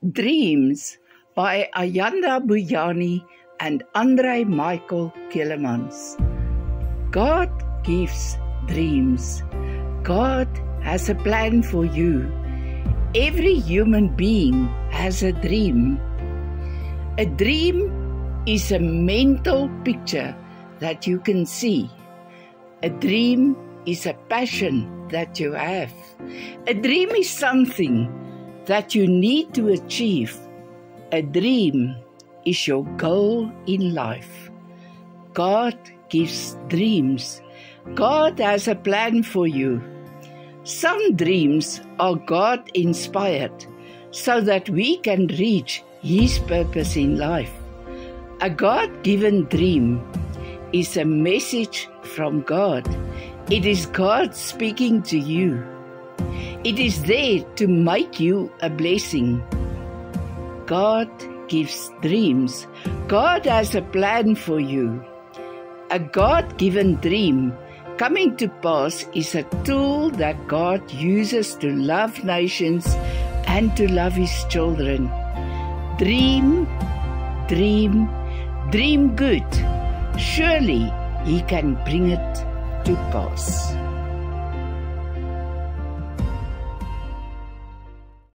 Dreams by Ayanda Buyani and Andrei Michael Kielemans. God gives dreams. God has a plan for you. Every human being has a dream. A dream is a mental picture that you can see. A dream is a passion that you have. A dream is something that you need to achieve. A dream is your goal in life. God gives dreams. God has a plan for you. Some dreams are God-inspired so that we can reach His purpose in life. A God-given dream is a message from God. It is God speaking to you. It is there to make you a blessing. God gives dreams. God has a plan for you. A God-given dream coming to pass is a tool that God uses to love nations and to love His children. Dream, dream, dream good. Surely He can bring it to pass.